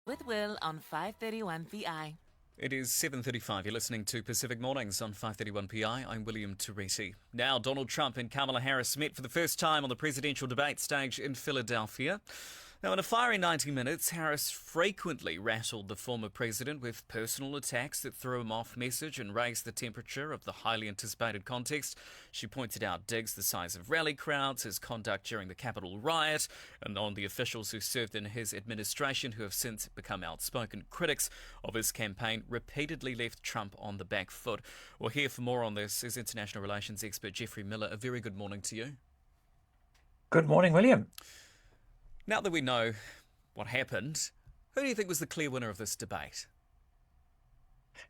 With Will on 531 PI. It is 7:35. You're listening to Pacific Mornings on 531 PI. I'm William Terite. Now, Donald Trump and Kamala Harris met for the first time on the presidential debate stage in Philadelphia. Now, in a fiery 90 minutes, Harris frequently rattled the former president with personal attacks that threw him off message and raised the temperature of the highly anticipated contest. She pointed out digs the size of rally crowds, his conduct during the Capitol riot, and on the officials who served in his administration who have since become outspoken critics of his campaign, repeatedly left Trump on the back foot. Well, here for more on this is international relations expert Jeffrey Miller. A very good morning to you. Good morning, William. Now that we know what happened, who do you think was the clear winner of this debate?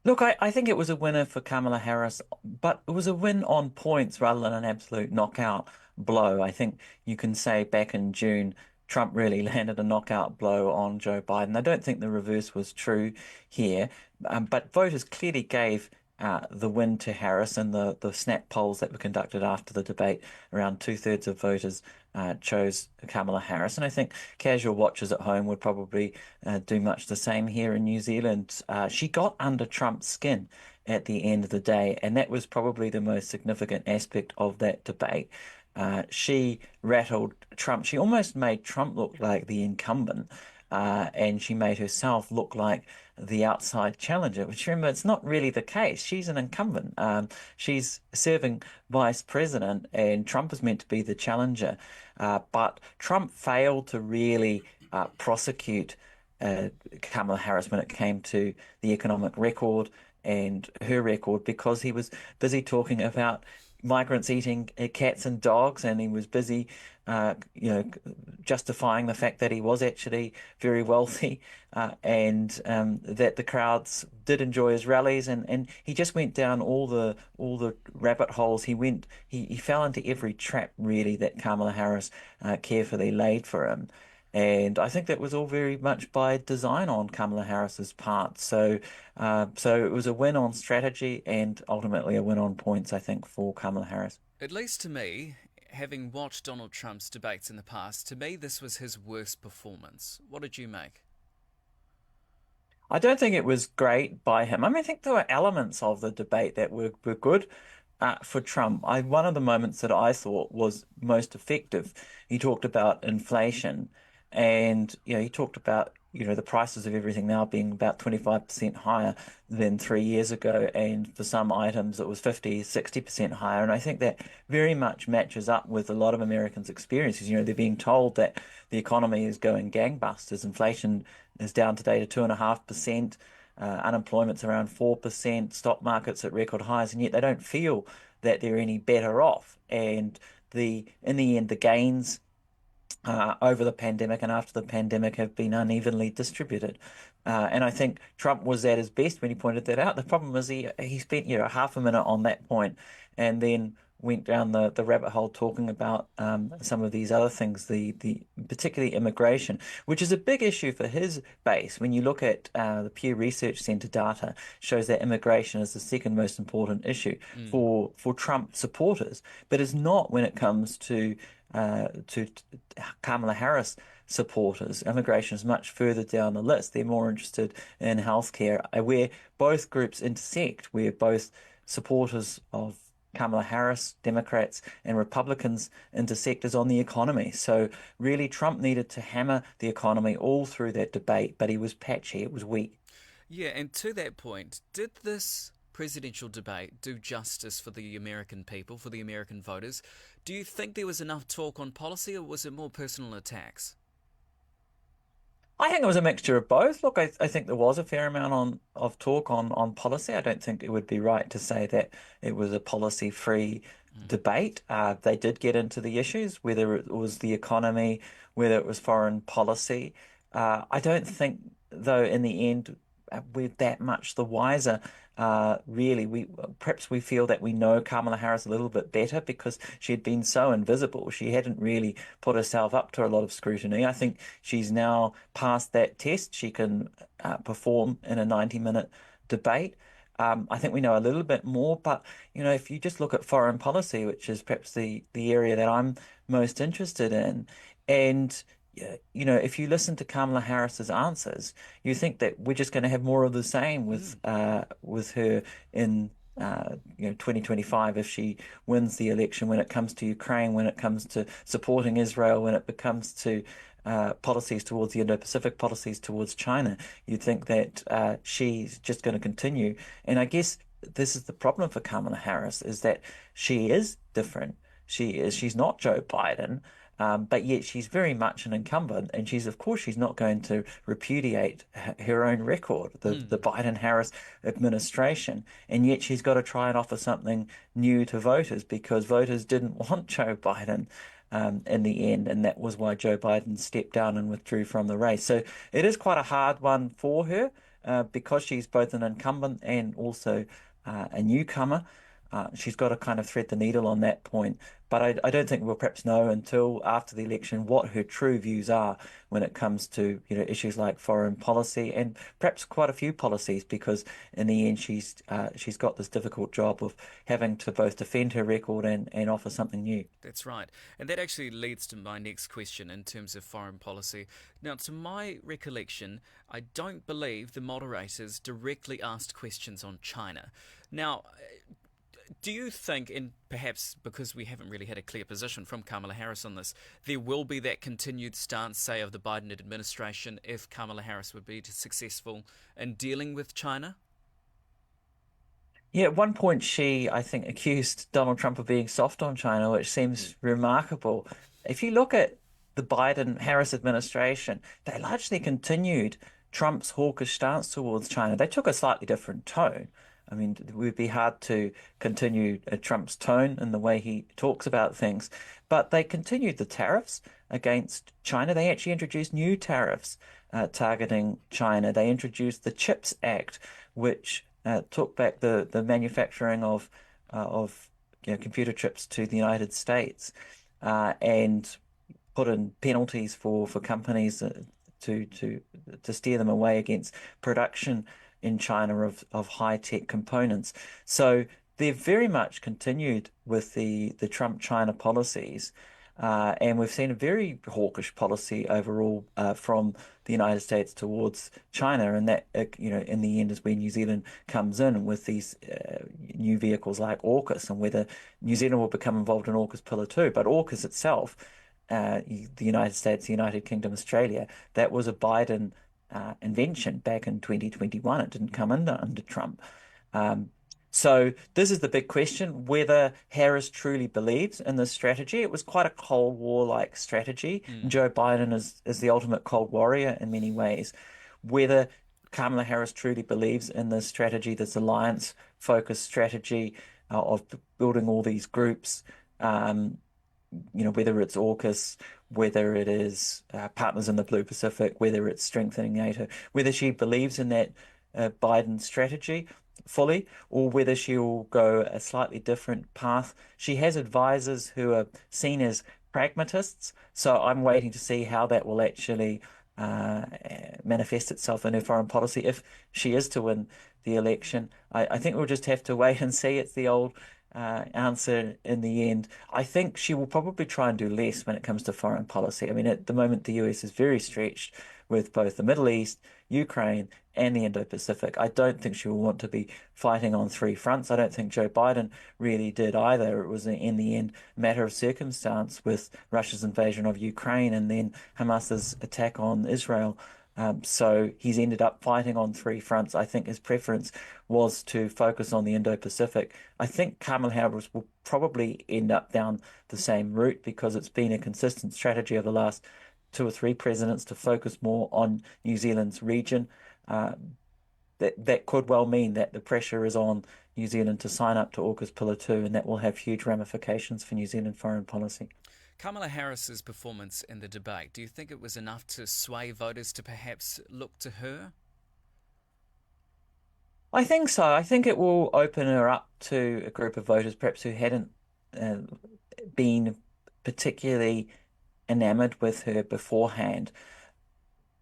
Look, I think it was a winner for Kamala Harris, but it was a win on points rather than an absolute knockout blow. I think you can say back in June, Trump really landed a knockout blow on Joe Biden. I don't think the reverse was true here, but voters clearly gave the win to Harris in the snap polls that were conducted after the debate. Around two-thirds of voters chose Kamala Harris. And I think casual watchers at home would probably do much the same here in New Zealand. She got under Trump's skin at the end of the day, and that was probably the most significant aspect of that debate. She rattled Trump. She almost made Trump look like the incumbent. And she made herself look like the outside challenger, which remember, it's not really the case. She's an incumbent. She's serving vice president, and Trump is meant to be the challenger. But Trump failed to really prosecute Kamala Harris when it came to the economic record and her record because he was busy talking about migrants eating cats and dogs, and he was busy, justifying the fact that he was actually very wealthy, and that the crowds did enjoy his rallies, and he just went down all the rabbit holes. He fell into every trap really that Kamala Harris carefully laid for him. And I think that was all very much by design on Kamala Harris's part. So it was a win on strategy and ultimately a win on points, I think, for Kamala Harris. At least to me, having watched Donald Trump's debates in the past, to me this was his worst performance. What did you make? I don't think it was great by him. I mean, I think there were elements of the debate that were good for Trump. One of the moments that I thought was most effective, he talked about inflation. And, he talked about, the prices of everything now being about 25% higher than 3 years ago. And for some items, it was 50, 60% higher. And I think that very much matches up with a lot of Americans' experiences. They're being told that the economy is going gangbusters. Inflation is down today to 2.5%. Unemployment's around 4%. Stock market's at record highs. And yet they don't feel that they're any better off. And in the end, the gains over the pandemic and after the pandemic have been unevenly distributed. And I think Trump was at his best when he pointed that out. The problem is he spent half a minute on that point and then went down the rabbit hole talking about some of these other things, the particularly immigration, which is a big issue for his base. When you look at the Pew Research Center data, shows that immigration is the second most important issue for Trump supporters, but it's not when it comes to Kamala Harris supporters. Immigration is much further down the list. They're more interested in healthcare, where both groups intersect, where both supporters of Kamala Harris, Democrats and Republicans intersect is on the economy. So really Trump needed to hammer the economy all through that debate, but he was patchy, it was weak. Yeah, and to that point, did this presidential debate do justice for the American people, for the American voters? Do you think there was enough talk on policy, or was it more personal attacks? I think it was a mixture of both. Look, I think there was a fair amount of talk on policy. I don't think it would be right to say that it was a policy-free debate. They did get into the issues, whether it was the economy, whether it was foreign policy. I don't think, though, in the end, we're that much the wiser. Really, we feel that we know Kamala Harris a little bit better because she had been so invisible. She hadn't really put herself up to a lot of scrutiny. I think she's now passed that test. She can perform in a 90-minute debate. I think we know a little bit more, but if you just look at foreign policy, which is perhaps the area that I'm most interested in, and if you listen to Kamala Harris's answers, you think that we're just going to have more of the same with her in 2025 if she wins the election when it comes to Ukraine, when it comes to supporting Israel, when it comes to policies towards the Indo-Pacific, policies towards China. You'd think that she's just going to continue. And I guess this is the problem for Kamala Harris is that she is different. She's not Joe Biden. But yet she's very much an incumbent, and of course, she's not going to repudiate her own record, the Biden-Harris administration, and yet she's got to try and offer something new to voters because voters didn't want Joe Biden in the end, and that was why Joe Biden stepped down and withdrew from the race. So it is quite a hard one for her because she's both an incumbent and also a newcomer. She's got to kind of thread the needle on that point. But I don't think we'll perhaps know until after the election what her true views are when it comes to, issues like foreign policy and perhaps quite a few policies, because in the end she's got this difficult job of having to both defend her record and offer something new. That's right. And that actually leads to my next question in terms of foreign policy. Now, to my recollection, I don't believe the moderators directly asked questions on China. Now, do you think, and perhaps because we haven't really had a clear position from Kamala Harris on this, there will be that continued stance, say, of the Biden administration if Kamala Harris would be successful in dealing with China? Yeah, at one point she, I think, accused Donald Trump of being soft on China, which seems remarkable. If you look at the Biden-Harris administration, they largely continued Trump's hawkish stance towards China. They took a slightly different tone. I mean, it would be hard to continue Trump's tone in the way he talks about things, but they continued the tariffs against China. They actually introduced new tariffs targeting China. They introduced the CHIPS Act, which took back the manufacturing of computer chips to the United States and put in penalties for companies to steer them away against production in China of high-tech components. So they've very much continued with the Trump-China policies. And we've seen a very hawkish policy overall from the United States towards China, and that in the end is where New Zealand comes in with these new vehicles like AUKUS, and whether New Zealand will become involved in AUKUS Pillar 2. But AUKUS itself, the United States, the United Kingdom, Australia, that was a Biden invention back in 2021. It didn't come under Trump. So this is the big question, whether Harris truly believes in this strategy. It was quite a Cold War-like strategy. Joe Biden is the ultimate Cold Warrior in many ways. Whether Kamala Harris truly believes in this strategy, this alliance-focused strategy of building all these groups, whether it's AUKUS, whether it is Partners in the Blue Pacific, whether it's strengthening NATO, whether she believes in that Biden strategy fully, or whether she will go a slightly different path. She has advisors who are seen as pragmatists, so I'm waiting to see how that will actually manifest itself in her foreign policy if she is to win the election. I think we'll just have to wait and see. It's the old answer in the end. I think she will probably try and do less when it comes to foreign policy. I mean, at the moment, the US is very stretched with both the Middle East, Ukraine, and the Indo-Pacific. I don't think she will want to be fighting on three fronts. I don't think Joe Biden really did either. It was, in the end, a matter of circumstance with Russia's invasion of Ukraine and then Hamas's attack on Israel. So he's ended up fighting on three fronts. I think his preference was to focus on the Indo-Pacific. I think Kamala Harris will probably end up down the same route because it's been a consistent strategy of the last two or three presidents to focus more on New Zealand's region. That could well mean that the pressure is on New Zealand to sign up to AUKUS Pillar 2, and that will have huge ramifications for New Zealand foreign policy. Kamala Harris's performance in the debate, do you think it was enough to sway voters to perhaps look to her? I think so. I think it will open her up to a group of voters perhaps who hadn't been particularly enamored with her beforehand.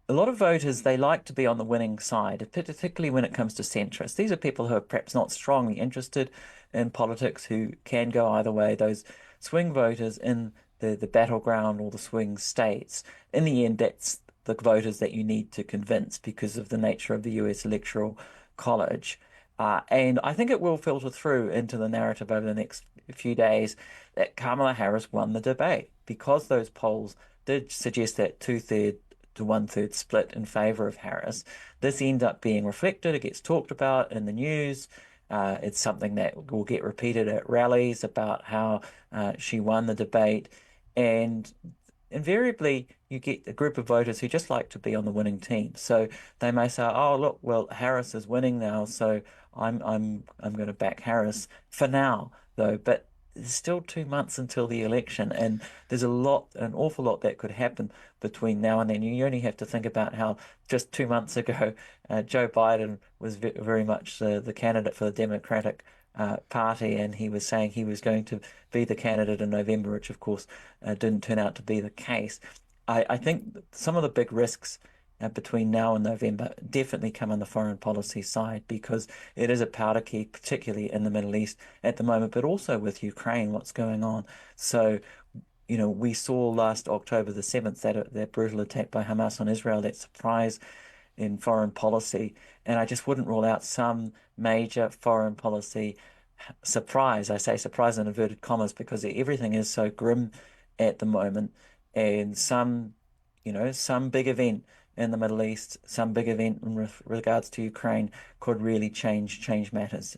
A lot of voters, they like to be on the winning side, particularly when it comes to centrists. These are people who are perhaps not strongly interested in politics, who can go either way. Those swing voters in the battleground or the swing states, in the end, that's the voters that you need to convince because of the nature of the US Electoral College. And I think it will filter through into the narrative over the next few days that Kamala Harris won the debate because those polls did suggest that two-third to one-third split in favor of Harris. This ends up being reflected. It gets talked about in the news. It's something that will get repeated at rallies about how she won the debate. And invariably, you get a group of voters who just like to be on the winning team. So they may say, "Oh, look, well, Harris is winning now, so I'm going to back Harris for now, though." But there's still 2 months until the election, and there's an awful lot that could happen between now and then. You only have to think about how just 2 months ago, Joe Biden was very much the candidate for the Democratic Party, and he was saying he was going to be the candidate in November, which of course didn't turn out to be the case. I think some of the big risks between now and November definitely come on the foreign policy side because it is a powder keg, particularly in the Middle East at the moment, but also with Ukraine, what's going on. So, we saw last October the 7th that brutal attack by Hamas on Israel, that surprise in foreign policy. And I just wouldn't rule out some major foreign policy surprise. I say surprise in inverted commas because everything is so grim at the moment. And some big event in the Middle East, some big event in regards to Ukraine could really change matters.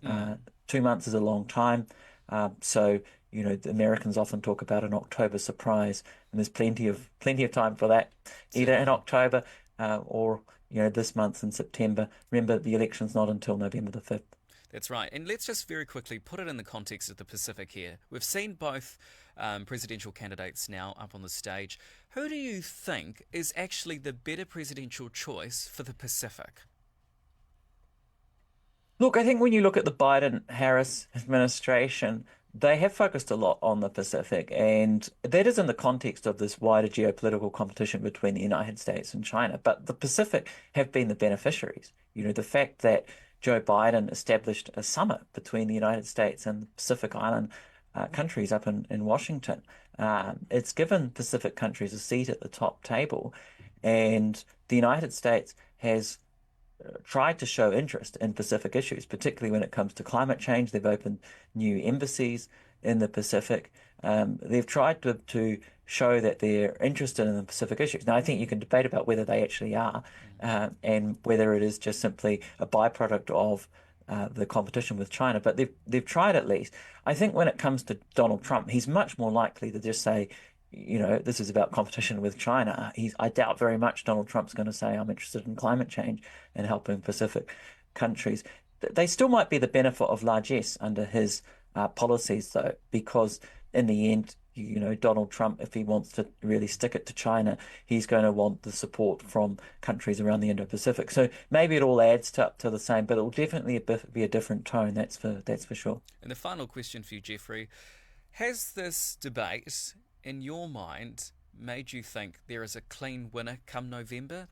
2 months is a long time. So, the Americans often talk about an October surprise, and there's plenty of time for that, either in October or this month in September. Remember, the election's not until November the 5th. That's right. And let's just very quickly put it in the context of the Pacific here. We've seen both presidential candidates now up on the stage. Who do you think is actually the better presidential choice for the Pacific? Look, I think when you look at the Biden-Harris administration, they have focused a lot on the Pacific, and that is in the context of this wider geopolitical competition between the United States and China. But the Pacific have been the beneficiaries. The fact that Joe Biden established a summit between the United States and the Pacific Island countries up in Washington, it's given Pacific countries a seat at the top table, and the United States has tried to show interest in Pacific issues, particularly when it comes to climate change. They've opened new embassies in the Pacific. They've tried to show that they're interested in the Pacific issues. Now, I think you can debate about whether they actually are, and whether it is just simply a byproduct of the competition with China, but they've tried at least. I think when it comes to Donald Trump, he's much more likely to just say, this is about competition with China. I doubt very much Donald Trump's going to say, I'm interested in climate change and helping Pacific countries. They still might be the benefit of largesse under his policies, though, because in the end, Donald Trump, if he wants to really stick it to China, he's going to want the support from countries around the Indo-Pacific. So maybe it all adds to the same, but it will definitely be a different tone. That's for sure. And the final question for you, Jeffrey, has this debate, in your mind, made you think there is a clean winner come November?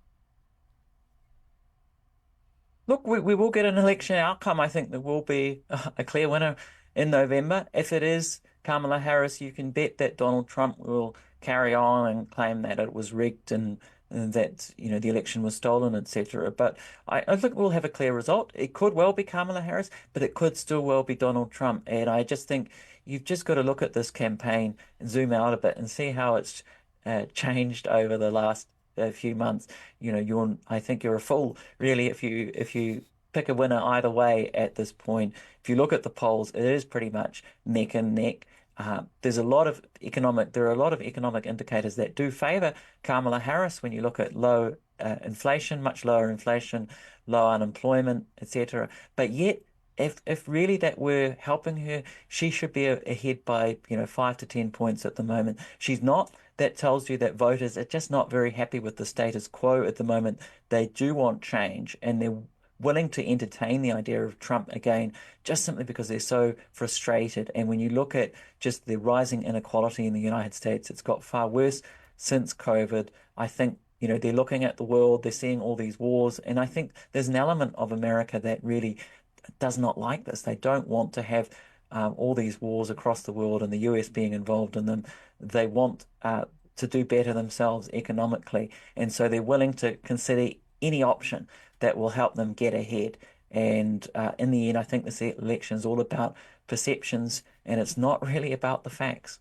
Look, we will get an election outcome. I think there will be a clear winner in November. If it is Kamala Harris, you can bet that Donald Trump will carry on and claim that it was rigged and that the election was stolen, etc. But I think we'll have a clear result. It could well be Kamala Harris, but it could still well be Donald Trump. And I just think you've just got to look at this campaign and zoom out a bit and see how it's changed over the last few months. I think you're a fool, really, if you pick a winner either way at this point. If you look at the polls, it is pretty much neck and neck. There are a lot of economic indicators that do favor Kamala Harris when you look at low inflation, much lower inflation, low unemployment, etc. But yet, if really that were helping her, she should be ahead by 5 to 10 points at the moment. She's not. That tells you that voters are just not very happy with the status quo at the moment. They do want change, and they're willing to entertain the idea of Trump again, just simply because they're so frustrated. And when you look at just the rising inequality in the United States, it's got far worse since COVID. I think, they're looking at the world, they're seeing all these wars, and I think there's an element of America that really does not like this. They don't want to have all these wars across the world and the US being involved in them. They want to do better themselves economically, and so they're willing to consider any option that will help them get ahead. And in the end, I think this election is all about perceptions, and it's not really about the facts.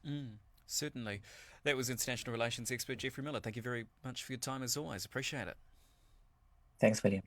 Certainly. That was international relations expert Jeffrey Miller. Thank you very much for your time as always. Appreciate it. Thanks, William.